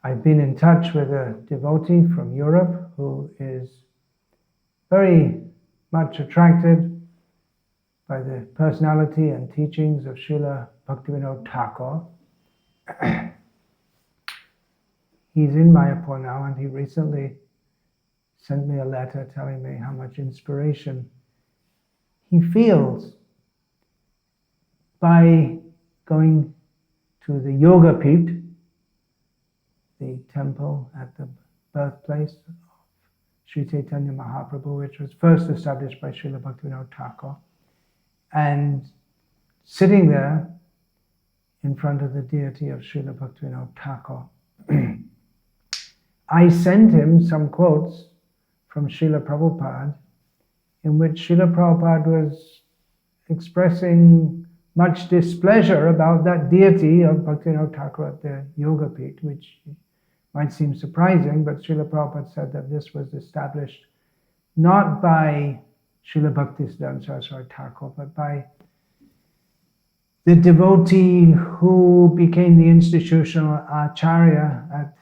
I've been in touch with a devotee from Europe who is very much attracted by the personality and teachings of Srila Bhaktivinoda Thakur. He's in Mayapur now, and he recently sent me a letter telling me how much inspiration he feels by going to the Yoga Pit, the temple at the birthplace of Sri Chaitanya Mahaprabhu, which was first established by Srila Bhaktivinoda Thakur, and sitting there in front of the deity of Srila Bhaktivinoda Thakur. I sent him some quotes from Srila Prabhupada, in which Srila Prabhupada was expressing much displeasure about that deity of Bhaktivinoda Thakur at the Yoga Pit, which might seem surprising, but Srila Prabhupada said that this was established not by Srila Bhaktisiddhanta Saraswati Thakur, but by the devotee who became the institutional acharya at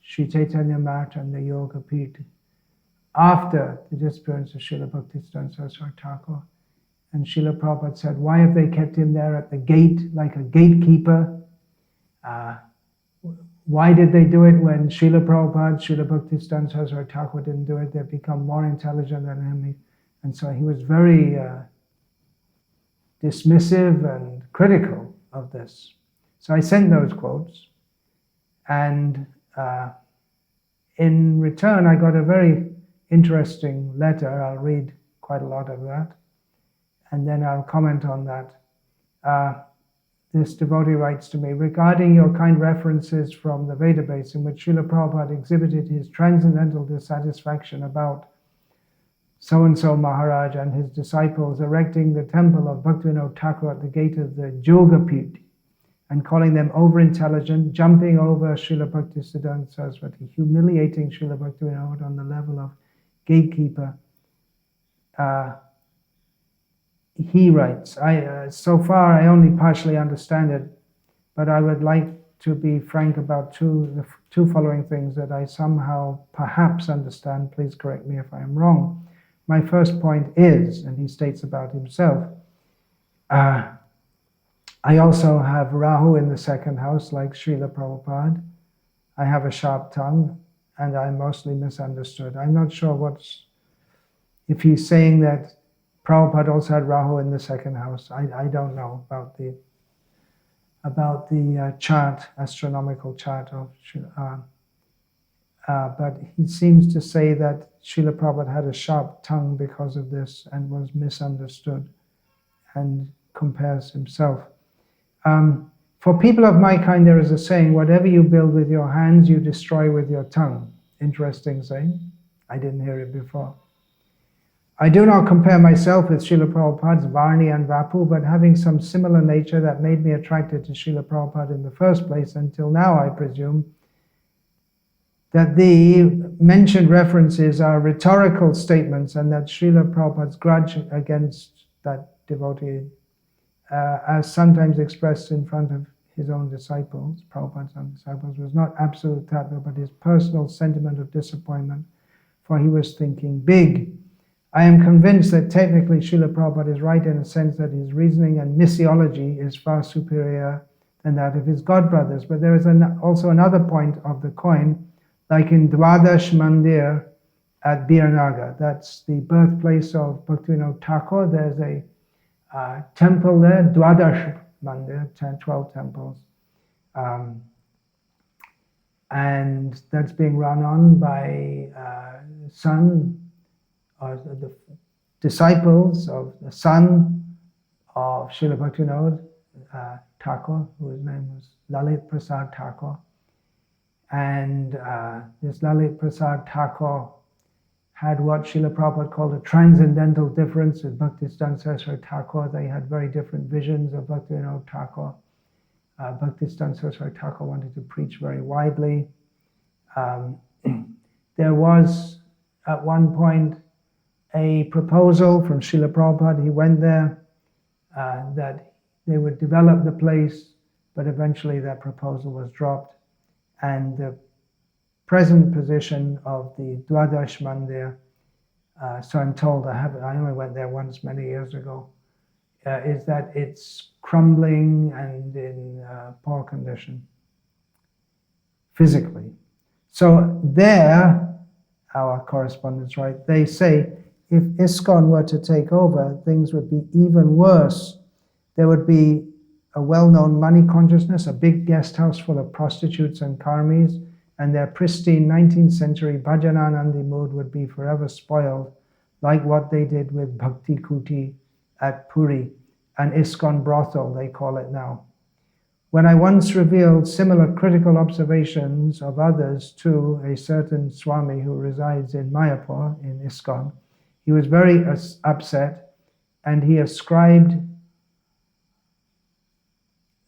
Sri Chaitanya Math and the Yoga Pit after the disappearance of Srila Bhaktisiddhanta Saraswati Thakur. And Srila Prabhupada said, why have they kept him there at the gate like a gatekeeper? Why did they do it when Srila Prabhupada, Srila Bhaktisiddhanta Saraswati Thakur didn't do it? They've become more intelligent than him. And so he was very dismissive and critical of this. So I sent those quotes, and in return I got a very interesting letter. I'll read quite a lot of that, and then I'll comment on that. This devotee writes to me, regarding your kind references from the Vedabase in which Srila Prabhupada exhibited his transcendental dissatisfaction about so-and-so Maharaj and his disciples erecting the temple of Bhaktivinoda Thakur at the gate of the Yoga Pit and calling them over-intelligent, jumping over Srila Bhaktisiddhanta Saraswati, humiliating Srila Bhaktivinoda on the level of gatekeeper. He writes, so far I only partially understand it, but I would like to be frank about the two following things that I somehow perhaps understand. Please correct me if I am wrong. My first point is, and he states about himself, I also have Rahu in the second house, like Srila Prabhupada. I have a sharp tongue, and I'm mostly misunderstood. I'm not sure if he's saying that Prabhupada also had Rahu in the second house. I don't know about the chart, astronomical chart of but he seems to say that Srila Prabhupada had a sharp tongue because of this and was misunderstood, and compares himself. For people of my kind, there is a saying, whatever you build with your hands, you destroy with your tongue. Interesting saying. I didn't hear it before. I do not compare myself with Srila Prabhupada's Varni and Vapu, but having some similar nature that made me attracted to Srila Prabhupada in the first place, until now I presume that the mentioned references are rhetorical statements, and that Srila Prabhupada's grudge against that devotee, as sometimes expressed in front of his own disciples, Prabhupada's own disciples, was not absolute tattva, but his personal sentiment of disappointment, for he was thinking big. I am convinced that technically Srila Prabhupada is right in a sense that his reasoning and missiology is far superior than that of his godbrothers. But there is also another point of the coin, like in Dwadash Mandir at Birnagar. That's the birthplace of Bhaktivinoda Thakur. There's a temple there, Dwadash Mandir, 12 temples. And that's being run on by the disciples of the son of Srila Bhaktivinoda Thakur, whose name was Lalit Prasad Thakur. And this Lalit Prasad Thakur had what Srila Prabhupada called a transcendental difference with Bhaktisiddhanta Saraswati Thakur. They had very different visions of Bhaktivinoda Thakur. Bhaktisiddhanta Saraswati Thakur wanted to preach very widely. There was, at one point, a proposal from Srila Prabhupada. He went there, that they would develop the place, but eventually that proposal was dropped. And the present position of the Dwadash Mandir, so I'm told, I only went there once many years ago, is that it's crumbling and in poor condition, physically. So there, our correspondents write, they say, if ISKCON were to take over, things would be even worse. There would be a well-known money consciousness, a big guest house full of prostitutes and karmis, and their pristine 19th century Bhajananandi mood would be forever spoiled, like what they did with Bhakti Kuti at Puri, an ISKCON brothel, they call it now. When I once revealed similar critical observations of others to a certain Swami who resides in Mayapur, in ISKCON, he was very upset, and he ascribed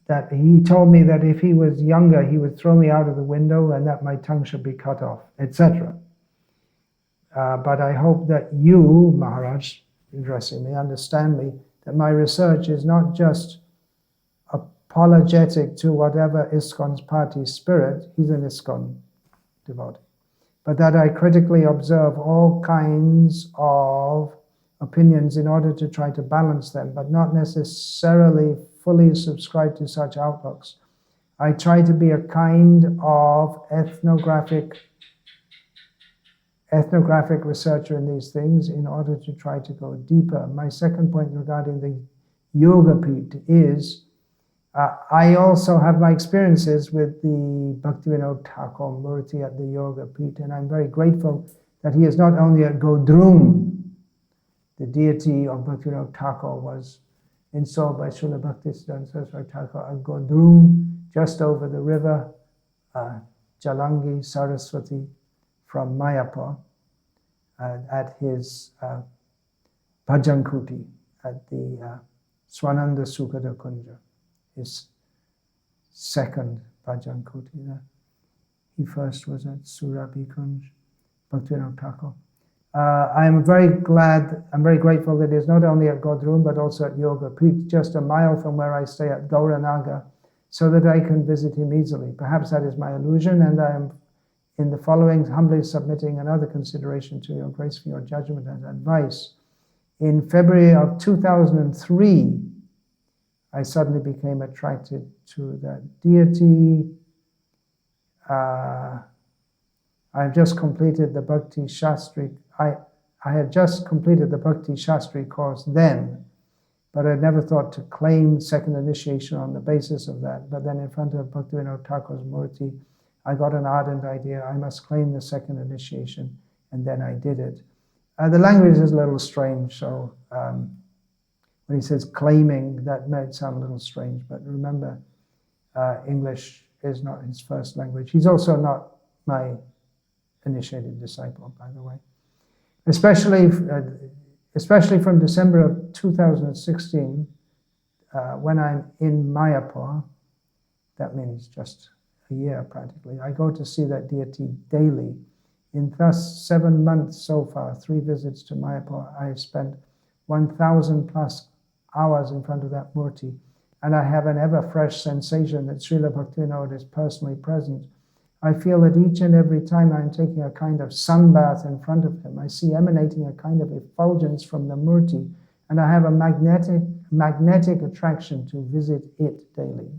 that he told me that if he was younger, he would throw me out of the window and that my tongue should be cut off, etc. But I hope that you, Maharaj, addressing me, understand me, that my research is not just apologetic to whatever ISKCON's party spirit, he's an ISKCON devotee, but that I critically observe all kinds of opinions in order to try to balance them, but not necessarily fully subscribe to such outlooks. I try to be a kind of ethnographic researcher in these things in order to try to go deeper. My second point regarding the Yoga Pit is, I also have my experiences with the Bhaktivinoda Thakur Murti at the Yoga Pit, and I'm very grateful that he is not only at Godrum, the deity of Bhaktivinoda Thakur was installed by Srila Bhaktisiddhanta Saraswati Thakur at Godrum, just over the river Jalangi Saraswati from Mayapur, at his Bhajan Kuti at the Swananda Sukhada Kunja, his second Bhajan Kuti. He first was at Surabhi Kunj, Bhaktivinoda Thakur. I'm very grateful that it is not only at Godrum but also at Yoga Pit, just a mile from where I stay at Gauranaga, so that I can visit him easily. Perhaps that is my illusion, and I am in the following humbly submitting another consideration to your grace for your judgment and advice. In February of 2003, I suddenly became attracted to that deity. I've just completed the Bhakti Shastri. I had just completed the Bhakti Shastri course then, but I never thought to claim second initiation on the basis of that. But then in front of Bhaktivinoda Thakur's Murti, I got an ardent idea, I must claim the second initiation, and then I did it. The language is a little strange, so when he says claiming, that might sound a little strange, but remember, English is not his first language. He's also not my initiated disciple, by the way. Especially from December of 2016, when I'm in Mayapur, that means just a year practically, I go to see that deity daily. In thus 7 months so far, 3 visits to Mayapur, I have spent 1,000 plus hours in front of that Murti, and I have an ever fresh sensation that Srila Bhaktivinoda is personally present. I feel that each and every time I'm taking a kind of sunbath in front of him, I see emanating a kind of effulgence from the Murti, and I have a magnetic attraction to visit it daily,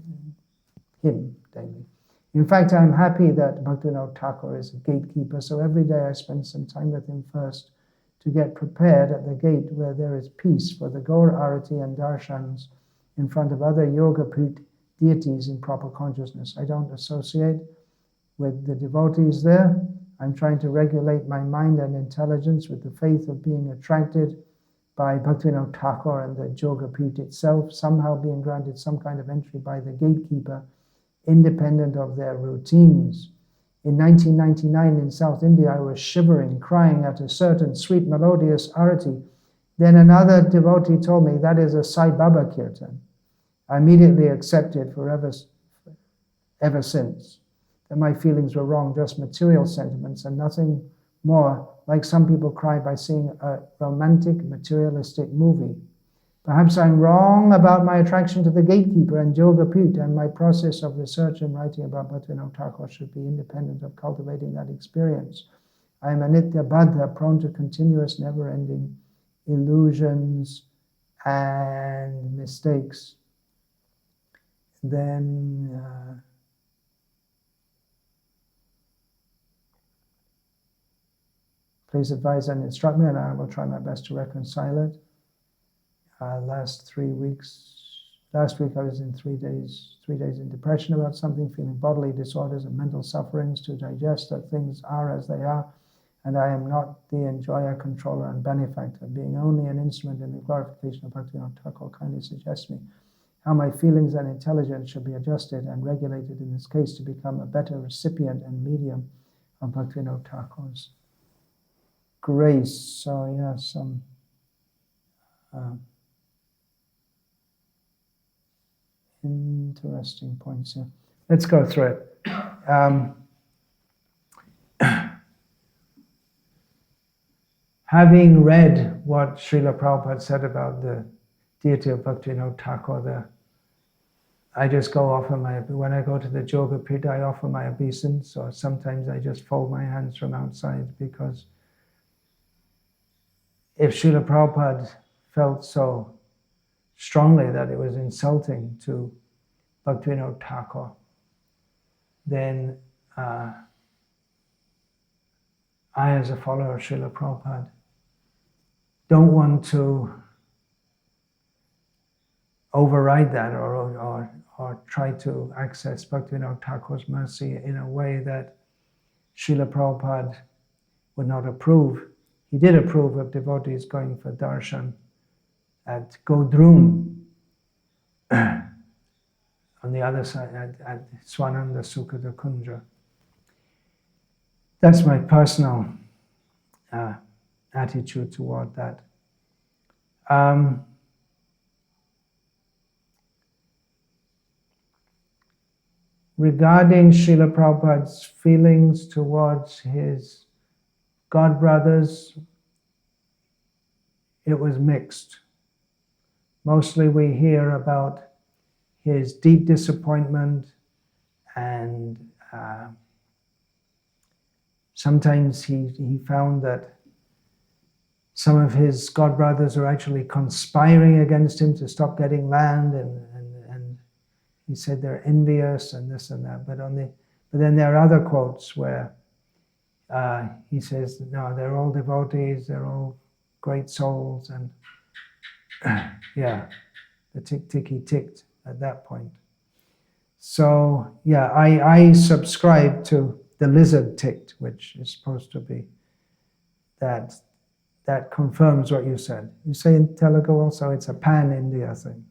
him daily. In fact, I'm happy that Bhaktivinoda Thakur is a gatekeeper, so every day I spend some time with him first to get prepared at the gate where there is peace for the Gaur Arati and Darshans in front of other Yoga Pit deities in proper consciousness. I don't associate with the devotees there. I'm trying to regulate my mind and intelligence with the faith of being attracted by Bhaktivinoda Thakur and the Yoga Pit itself, somehow being granted some kind of entry by the gatekeeper, independent of their routines. In 1999 in South India, I was shivering, crying at a certain sweet melodious arati. Then another devotee told me that is a Sai Baba Kirtan. I immediately accepted ever since that my feelings were wrong, just material sentiments and nothing more, like some people cry by seeing a romantic materialistic movie. Perhaps I'm wrong about my attraction to the gatekeeper and Yoga-put, and my process of research and writing about Bhaktivinoda Thakur should be independent of cultivating that experience. I am a nitya baddha, prone to continuous, never-ending illusions and mistakes. Then please advise and instruct me, and I will try my best to reconcile it. Last week I was in 3 days in depression about something, feeling bodily disorders and mental sufferings to digest that things are as they are, and I am not the enjoyer, controller, and benefactor. Being only an instrument in the glorification of Bhaktivinoda Thakur kindly suggests me how my feelings and intelligence should be adjusted and regulated in this case to become a better recipient and medium of Bhaktivinoda Thakur's grace. So yeah, some interesting points here. Let's go through it. Having read what Srila Prabhupada said about the deity of Bhaktivinoda Thakur, I just go offer when I go to the Yoga-put, I offer my obeisance, or sometimes I just fold my hands from outside, because if Srila Prabhupada felt so strongly that it was insulting to Bhaktivinoda Thakur, then I, as a follower of Srila Prabhupada, don't want to override that or try to access Bhaktivinoda Thakur's mercy in a way that Srila Prabhupada would not approve. He did approve of devotees going for darshan at Godrun, on the other side, at Swananda Sukhada Kunja. That's my personal attitude toward that. Regarding Srila Prabhupada's feelings towards his god brothers, it was mixed. Mostly we hear about his deep disappointment, and sometimes he found that some of his god brothers are actually conspiring against him to stop getting land, and he said they're envious and this and that. But then there are other quotes where he says, no, they're all devotees, they're all great souls, and yeah, the tick-ticky ticked at that point. So yeah, I subscribe to the lizard ticked, which is supposed to be that confirms what you said. You say in Telugu also, it's a pan-India thing.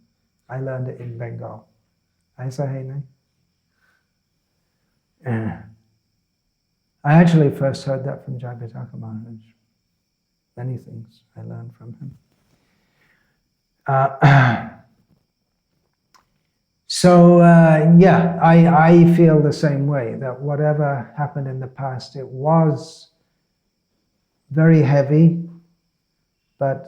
I learned it in Bengal. I actually first heard that from Jagapataka Maharaj. Many things I learned from him. Yeah, I feel the same way, that whatever happened in the past, it was very heavy, but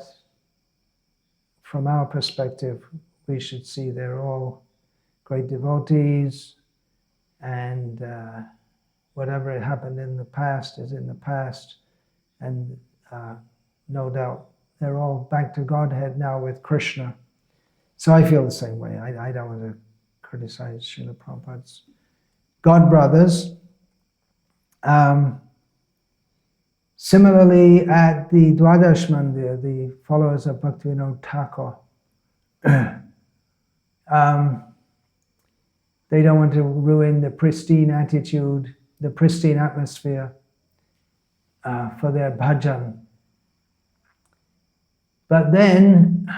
from our perspective, we should see they're all great devotees, and whatever had happened in the past is in the past, and no doubt they're all back to Godhead now with Krishna. So I feel the same way. I don't want to criticize Srila Prabhupada's god brothers. Similarly, at the Dwadash Mandir, the followers of Bhaktivinoda Thakur, they don't want to ruin the pristine attitude, the pristine atmosphere for their bhajan. But then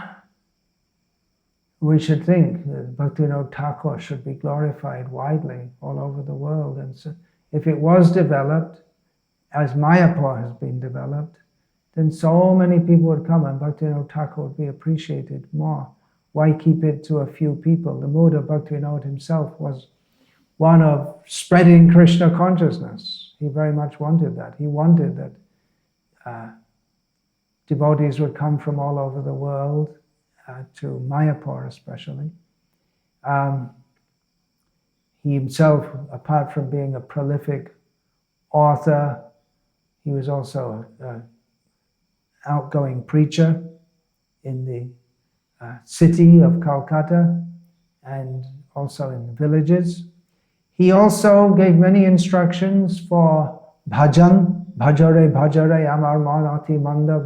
we should think that Bhaktivinoda Thakur should be glorified widely all over the world. And so if it was developed, as Mayapur has been developed, then so many people would come and Bhaktivinoda Thakur would be appreciated more. Why keep it to a few people? The mood of Bhaktivinoda himself was one of spreading Krishna consciousness. He very much wanted that. He wanted that devotees would come from all over the world to Mayapur especially. He himself, apart from being a prolific author, he was also an outgoing preacher in the city of Calcutta and also in villages. He also gave many instructions for bhajan, bhajare bhajare amar manati manda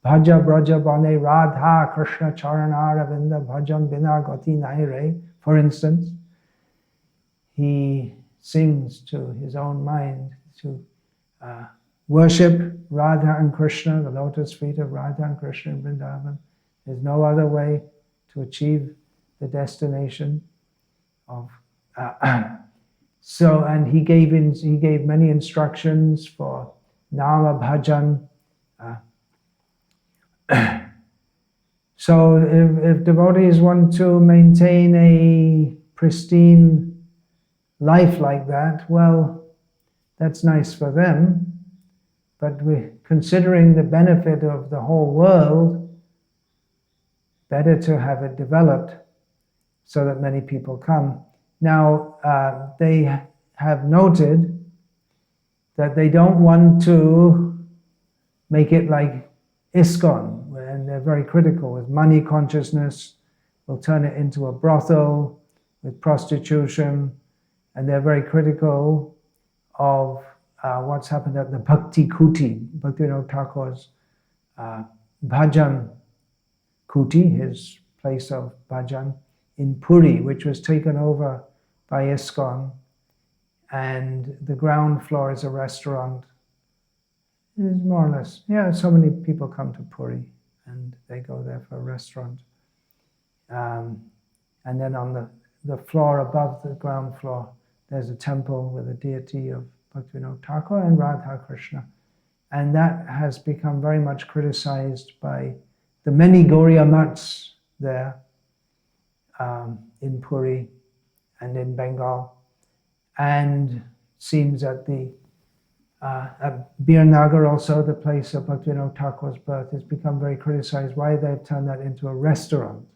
bhaja braja bane radha krishna charana ravinda bhajan bina gati naire. For instance, he sings to his own mind to worship Radha and Krishna, the lotus feet of Radha and Krishna in Vrindavan. There's no other way to achieve the destination of. And he gave many instructions for Nama Bhajan. So if devotees want to maintain a pristine life like that, well, that's nice for them. But considering the benefit of the whole world, better to have it developed so that many people come. Now, they have noted that they don't want to make it like ISKCON, and they're very critical with money consciousness, will turn it into a brothel with prostitution, and they're very critical of what's happened at the Bhakti Kuti, Bhaktivinoda Thakur's bhajan kuti, his place of bhajan in Puri, which was taken over by ISKCON, and the ground floor is a restaurant. It is more or less, so many people come to Puri and they go there for a restaurant. And then on the floor above the ground floor, there's a temple with a deity of Bhaktivinoda Thakur and Radha Krishna. And that has become very much criticized by the many Gauriya Mats there in Puri and in Bengal. And seems at Birnagar also, the place of Bhaktivinoda Thakur's birth, has become very criticized why they've turned that into a restaurant.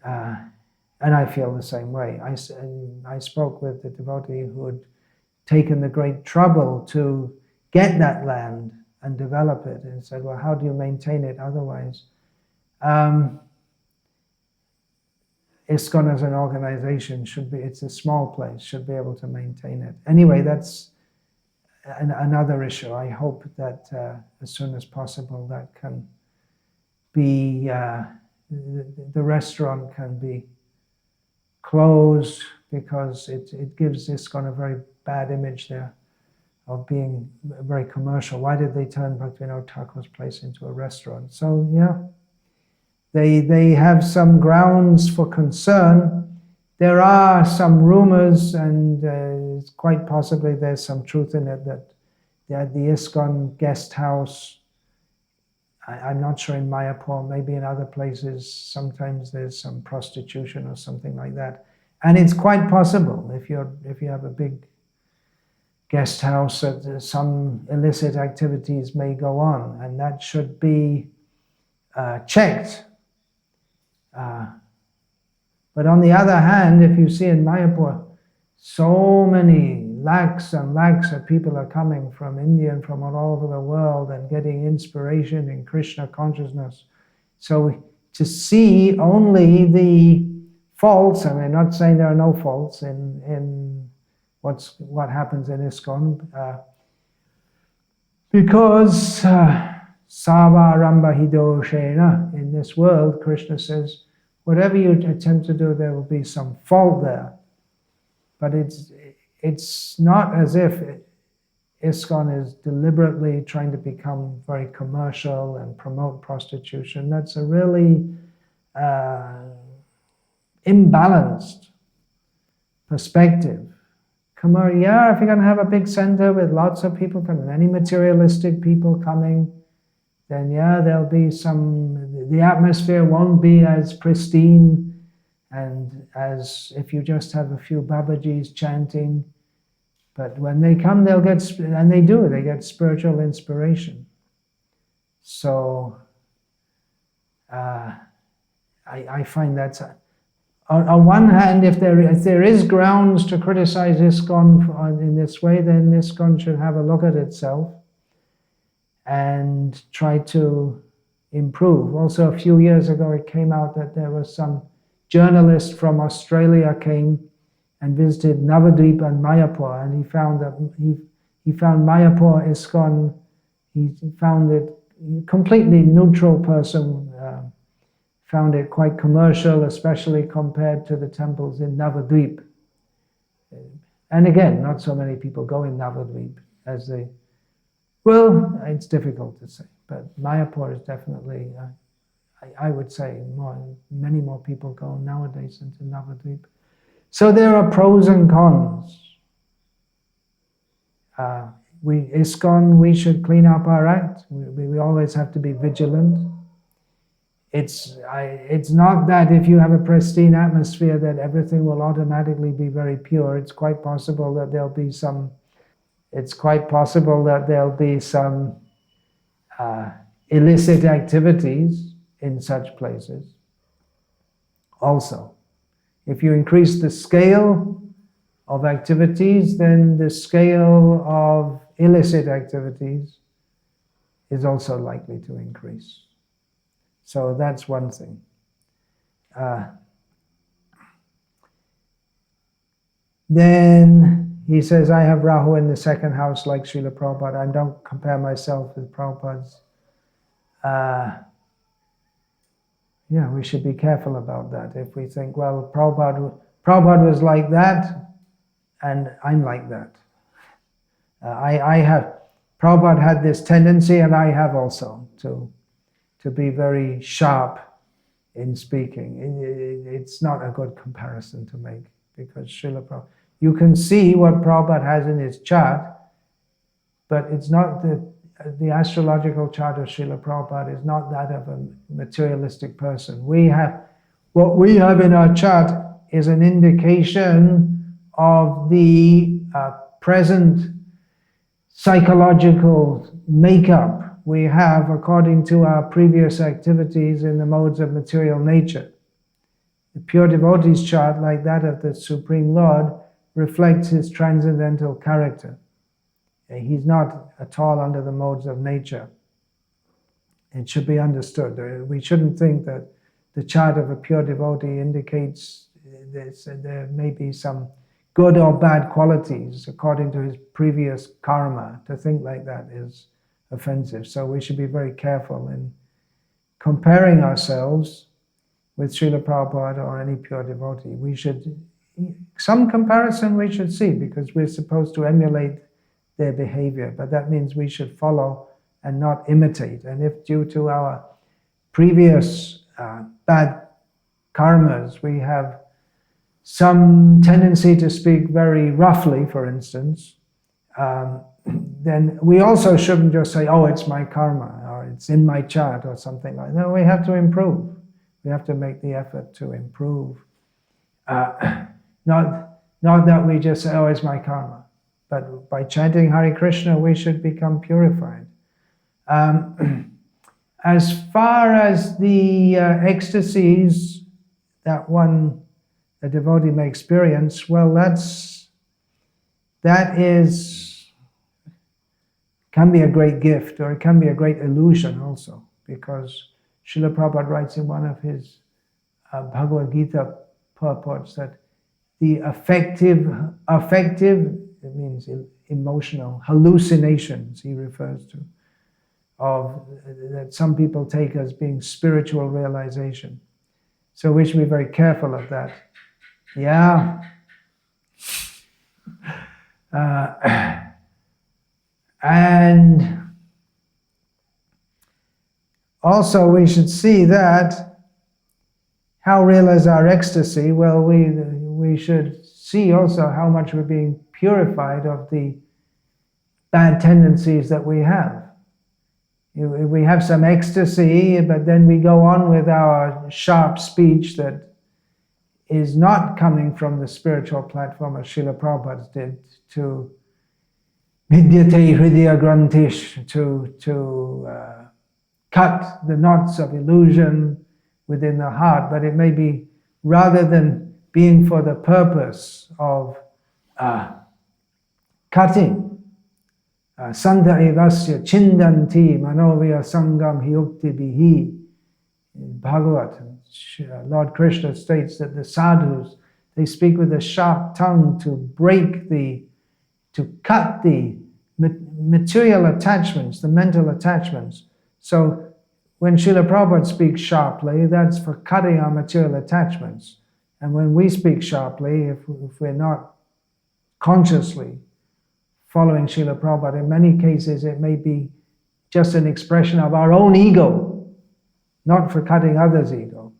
And I feel the same way. I spoke with the devotee who had taken the great trouble to get that land and develop it, and said, well, how do you maintain it otherwise? ISKCON as an organization it's a small place, should be able to maintain it. Anyway, that's another issue. I hope that as soon as possible that can be, the restaurant can be closed, because it gives ISKCON a very bad image there of being very commercial. Why did they turn Bhaktivinoda Thakur's place into a restaurant? So they have some grounds for concern. There are some rumors, and quite possibly there's some truth in it, that the ISKCON guest house, I'm not sure in Mayapur, maybe in other places, sometimes there's some prostitution or something like that. And it's quite possible, if you have a big guest house, that some illicit activities may go on, and that should be checked. But on the other hand, if you see in Mayapur, so many lakhs and lakhs of people are coming from India and from all over the world and getting inspiration in Krishna consciousness. So to see only the faults, and I'm not saying there are no faults in what happens in ISKCON, because Savaramba Hidoshena, in this world, Krishna says, whatever you attempt to do, there will be some fault there. But it's not as if ISKCON is deliberately trying to become very commercial and promote prostitution. That's a really imbalanced perspective. If you're going to have a big center with lots of people coming, many materialistic people coming, then there'll be the atmosphere won't be as pristine and as if you just have a few Babajis chanting. But when they come, they'll get, and they get spiritual inspiration. So I find that on one hand, if there is grounds to criticize ISKCON in this way, then ISKCON should have a look at itself and try to improve. Also, a few years ago, it came out that there was some journalist from Australia came and visited Navadvip and Mayapur, and he found that he found Mayapur ISKCON. He found it completely neutral person. Found it quite commercial, especially compared to the temples in Navadvip. And again, not so many people go in Navadvip as they. Well, it's difficult to say, but Mayapur is definitely. I would say many more people go nowadays into Navadvip. So there are pros and cons. ISKCON, we should clean up our act. We always have to be vigilant. It's not that if you have a pristine atmosphere that everything will automatically be very pure. It's quite possible that there'll be some. It's quite possible that there'll be some illicit activities in such places. Also, if you increase the scale of activities, then the scale of illicit activities is also likely to increase. So that's one thing. Then he says, I have Rahu in the second house like Srila Prabhupada. I don't compare myself with Prabhupada's. Yeah, we should be careful about that. If we think, well, Prabhupada was like that, and I'm like that. Prabhupada had this tendency, and I have also, to be very sharp in speaking. It's not a good comparison to make, because Srila Prabhupada, you can see what Prabhupada has in his chart, but it's not the astrological chart of Srila Prabhupada is not that of a materialistic person. What we have in our chart is an indication of the present psychological makeup we have according to our previous activities in the modes of material nature. The pure devotee's chart, like that of the Supreme Lord, reflects his transcendental character. He's not at all under the modes of nature. It should be understood. We shouldn't think that the chart of a pure devotee indicates there may be some good or bad qualities according to his previous karma. To think like that is offensive. So we should be very careful in comparing ourselves with Srila Prabhupada or any pure devotee. Some comparison we should see, because we're supposed to emulate their behavior, but that means we should follow and not imitate. And if due to our previous bad karmas, we have some tendency to speak very roughly, for instance, then we also shouldn't just say, oh, it's my karma, or it's in my chart, or something like that. No, we have to improve. We have to make the effort to improve. Not that we just say, oh, it's my karma. But by chanting Hare Krishna, we should become purified. As far as the ecstasies that a devotee may experience, well, can be a great gift, or it can be a great illusion also, because Srila Prabhupada writes in one of his Bhagavad Gita purports that the affective, it means emotional hallucinations, he refers to, that some people take as being spiritual realization. So we should be very careful of that. Yeah. And also we should see that how real is our ecstasy? Well, we should see also how much we're being purified of the bad tendencies that we have. We have some ecstasy, but then we go on with our sharp speech that is not coming from the spiritual platform as Srila Prabhupada did, to vidyate hridaya grantish, to cut the knots of illusion within the heart, but it may be rather than being for the purpose of cutting. Santa evasya chindanti manovya sangam hyukti bihi. In Bhagavat, Lord Krishna states that the sadhus, they speak with a sharp tongue to cut the material attachments, the mental attachments. So when Srila Prabhupada speaks sharply, that's for cutting our material attachments. And when we speak sharply, if we're not consciously following Srila Prabhupada, in many cases it may be just an expression of our own ego, not for cutting others' ego.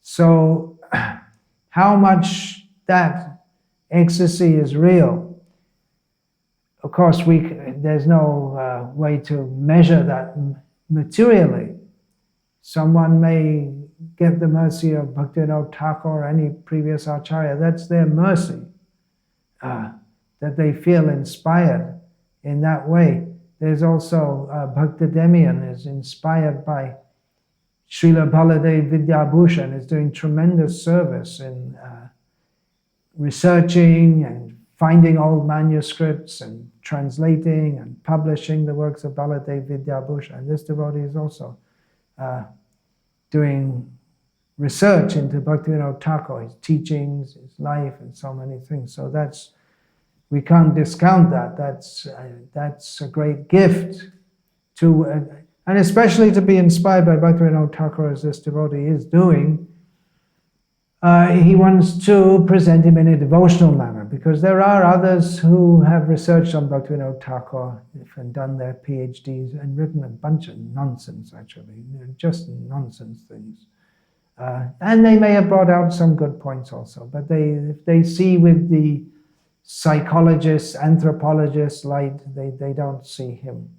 So how much that ecstasy is real? Of course, there's no way to measure that materially. Someone may get the mercy of Bhaktivinoda Thakur or any previous Acharya. That's their mercy, that they feel inspired in that way. There's also Bhaktidemian is inspired by Srila Baladev Vidyabhushan, is doing tremendous service in researching and finding old manuscripts and translating and publishing the works of Baladev Vidyabhushan. And this devotee is also doing research into Bhaktivinoda Thakur, his teachings, his life, and so many things. So we can't discount that. That's a great gift to, and especially to be inspired by Bhaktivinoda Thakur as this devotee is doing. He wants to present him in a devotional manner, because there are others who have researched on Bhaktivinoda Thakur and done their PhDs and written a bunch of nonsense, actually, just nonsense things. And they may have brought out some good points also, but if they see with the psychologists, anthropologists light, they don't see him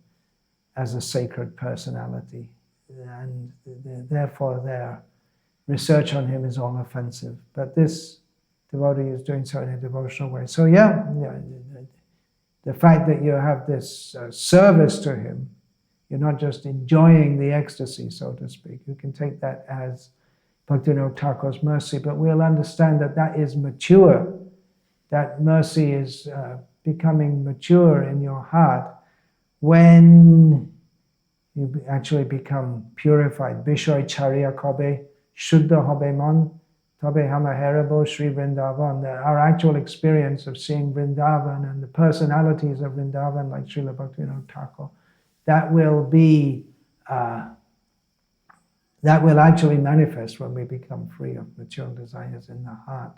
as a sacred personality, and therefore their research on him is all offensive. But this devotee is doing so in a devotional way. So the fact that you have this service to him, you're not just enjoying the ecstasy, so to speak. You can take that as Bhaktivinoda Thakur's mercy, but we'll understand that that is mature. That mercy is becoming mature in your heart when you actually become purified. Bishoy Charya Kobe, Shuddha Hobe Mon, Tobe Hama Herabo Sri Vrindavan. Our actual experience of seeing Vrindavan and the personalities of Vrindavan, like Srila Bhaktivinoda Thakur, that will actually manifest when we become free of material desires in the heart.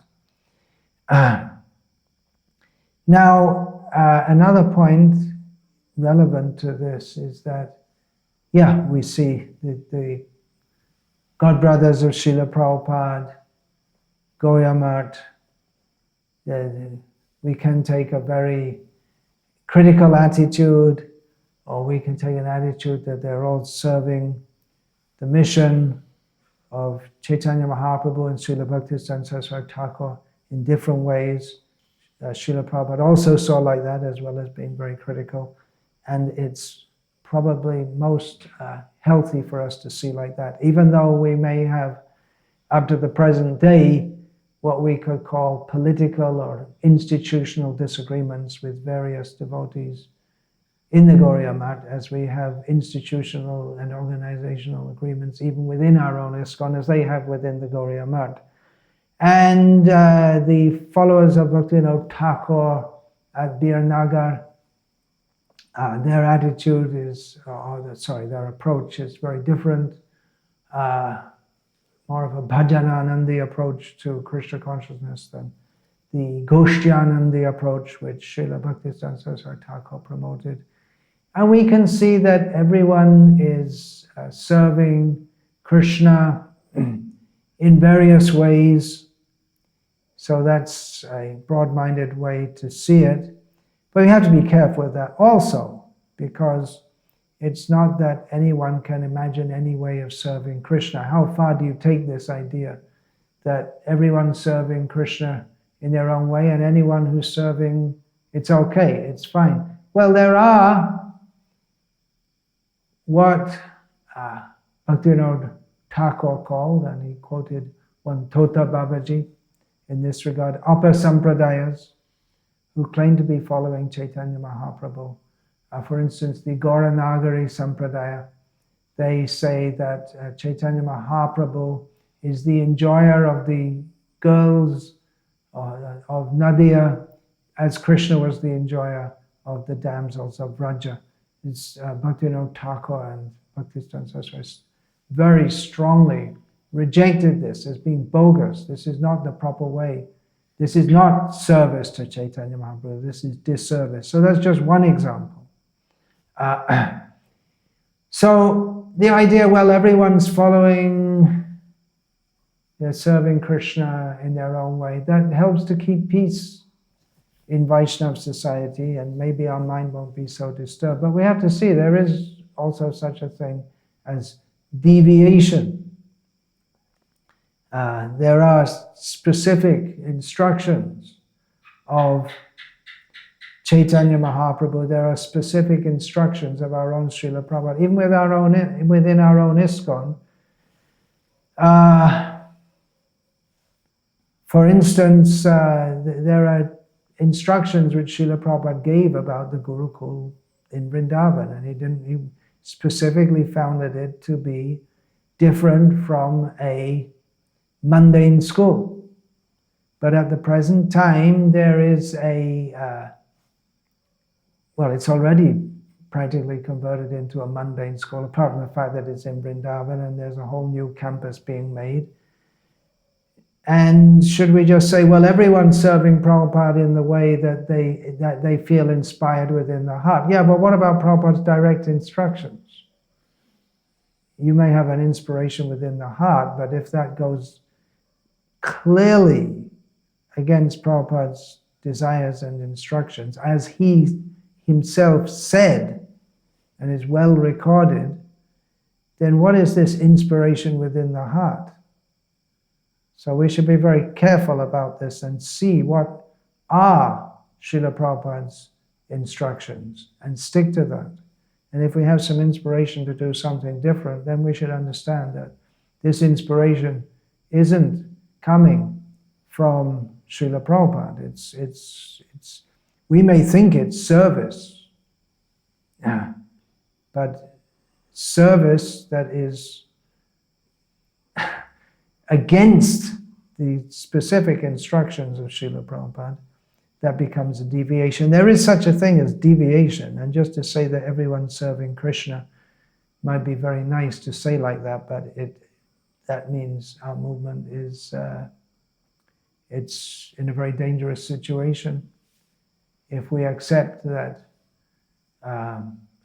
Now, another point relevant to this is that, we see the God brothers of Srila Prabhupada, Gauriya Math, we can take a very critical attitude, or we can take an attitude that they're all serving the mission of Chaitanya Mahaprabhu and Srila Bhaktisiddhanta Saraswati Thakur in different ways. Srila Prabhupada also saw like that, as well as being very critical. And it's probably most healthy for us to see like that, even though we may have, up to the present day, what we could call political or institutional disagreements with various devotees in the Gauriya Math, as we have institutional and organizational agreements even within our own ISKCON, as they have within the Gauriya Math. And the followers of Bhaktivinoda Thakur at Birnagar, their attitude is, their approach is very different. More of a bhajananandi approach to Krishna consciousness than the Goshtyanandi approach which Srila Bhaktisiddhanta Saraswati Thakur promoted. And we can see that everyone is serving Krishna in various ways. So that's a broad-minded way to see it. But we have to be careful with that also, because it's not that anyone can imagine any way of serving Krishna. How far do you take this idea that everyone's serving Krishna in their own way, and anyone who's serving, it's okay, it's fine? Well, there are what Bhaktivinoda Thakur called, and he quoted one Tota Babaji in this regard, upper sampradayas who claim to be following Chaitanya Mahaprabhu. For instance, the Gauranagari Sampradaya, they say that Chaitanya Mahaprabhu is the enjoyer of the girls of Nadia, as Krishna was the enjoyer of the damsels of Vraja. It's Bhaktivinoda Thakur and Bhakti Saraswati very strongly rejected this as being bogus. This is not the proper way. This is not service to Chaitanya Mahaprabhu. This is disservice. So that's just one example. So the idea, well, everyone's following, they're serving Krishna in their own way, that helps to keep peace in Vaishnava society, and maybe our mind won't be so disturbed. But we have to see there is also such a thing as deviation. There are specific instructions of Chaitanya Mahaprabhu. There are specific instructions of our own Srila Prabhupada, even with within our own ISKCON. For instance, there are instructions which Srila Prabhupada gave about the Gurukul in Vrindavan, and he specifically founded it to be different from a mundane school. But at the present time, there is it's already practically converted into a mundane school, apart from the fact that it's in Vrindavan and there's a whole new campus being made. And should we just say, well, everyone's serving Prabhupada in the way that they feel inspired within the heart? Yeah, but what about Prabhupada's direct instructions? You may have an inspiration within the heart, but if that goes clearly against Prabhupada's desires and instructions, as he himself said, and is well recorded, then what is this inspiration within the heart? So we should be very careful about this and see what are Srila Prabhupada's instructions and stick to that. And if we have some inspiration to do something different, then we should understand that this inspiration isn't coming from Srila Prabhupada. We may think it's service, but service that is against the specific instructions of Srila Prabhupada, that becomes a deviation. There is such a thing as deviation, and just to say that everyone's serving Krishna might be very nice to say like that, but that means our movement is it's in a very dangerous situation. If we accept that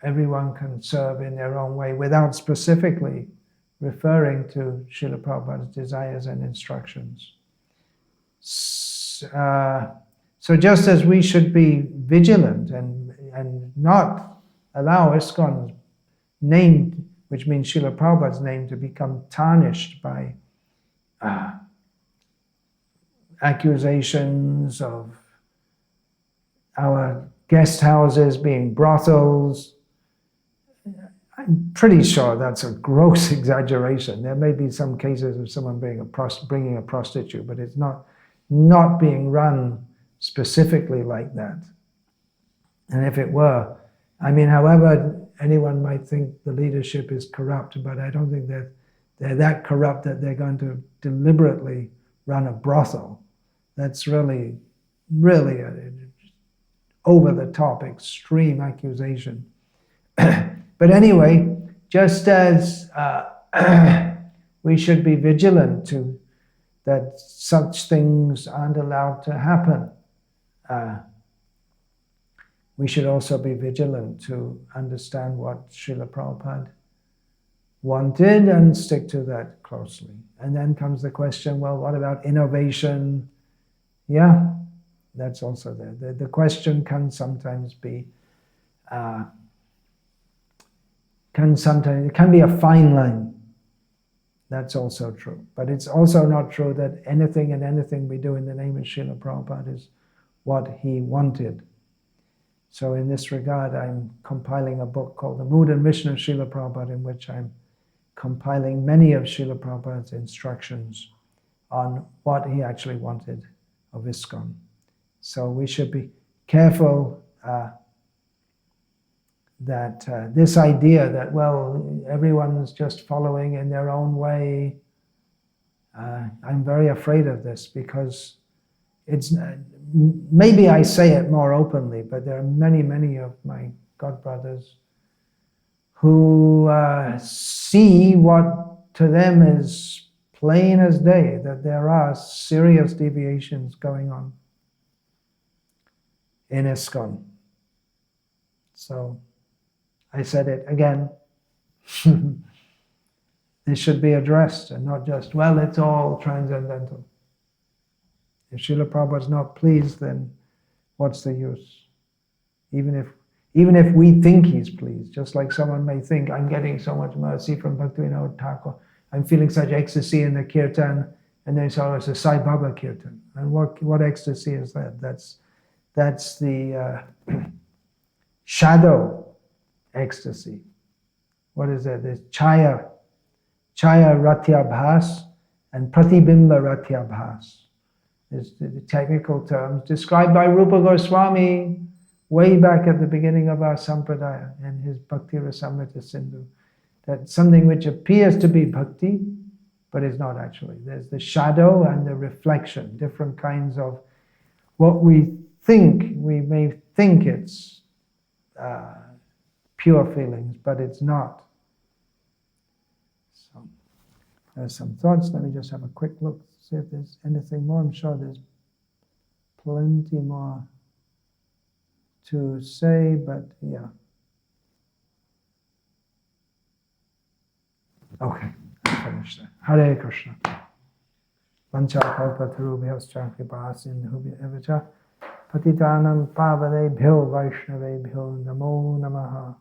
everyone can serve in their own way without specifically referring to Srila Prabhupada's desires and instructions. So just as we should be vigilant and not allow ISKCON's name, which means Srila Prabhupada's name, to become tarnished by accusations of our guest houses being brothels. I'm pretty sure that's a gross exaggeration. There may be some cases of someone bringing a prostitute, but it's not being run specifically like that. And if it were, however anyone might think the leadership is corrupt, but I don't think that they're that corrupt that they're going to deliberately run a brothel. That's really, really an over-the-top, extreme accusation. But anyway, just as we should be vigilant to that such things aren't allowed to happen, we should also be vigilant to understand what Srila Prabhupada wanted and stick to that closely. And then comes the question, well, what about innovation? Yeah, that's also there. The question can sometimes be, it can be a fine line. That's also true. But it's also not true that anything we do in the name of Srila Prabhupada is what he wanted. So in this regard, I'm compiling a book called The Mood and Mission of Srila Prabhupada, in which I'm compiling many of Srila Prabhupada's instructions on what he actually wanted of ISKCON. So we should be careful that this idea that, well, everyone's just following in their own way, I'm very afraid of this, because it's, maybe I say it more openly, but there are many, many of my godbrothers who see what to them is plain as day, that there are serious deviations going on in ISKCON. So I said it again. This should be addressed and not just, well, it's all transcendental. If Srila Prabhupada is not pleased, then what's the use? Even if we think he's pleased, just like someone may think, I'm getting so much mercy from Bhaktivinoda Thakur, I'm feeling such ecstasy in the kirtan, and they say, oh, it's a Sai Baba kirtan. And what ecstasy is that? That's the shadow ecstasy. What is that? There's Chaya Ratyabhas and Pratibimba Ratyabhas. Is the technical terms described by Rupa Goswami way back at the beginning of our sampradaya in his Bhakti Rasamrita Sindhu. That something which appears to be bhakti, but is not actually. There's the shadow and the reflection, different kinds of what we think. We may think it's pure feelings, but it's not. So there's some thoughts. Let me just have a quick look, see if there's anything more. I'm sure there's plenty more to say, but yeah. Okay, I'll finish that. Hare Krishna. Vanchakalpatarubhyascha kripasindhubhya evacha patitanam pavanebhyo vaishnavebhyo namo namaha.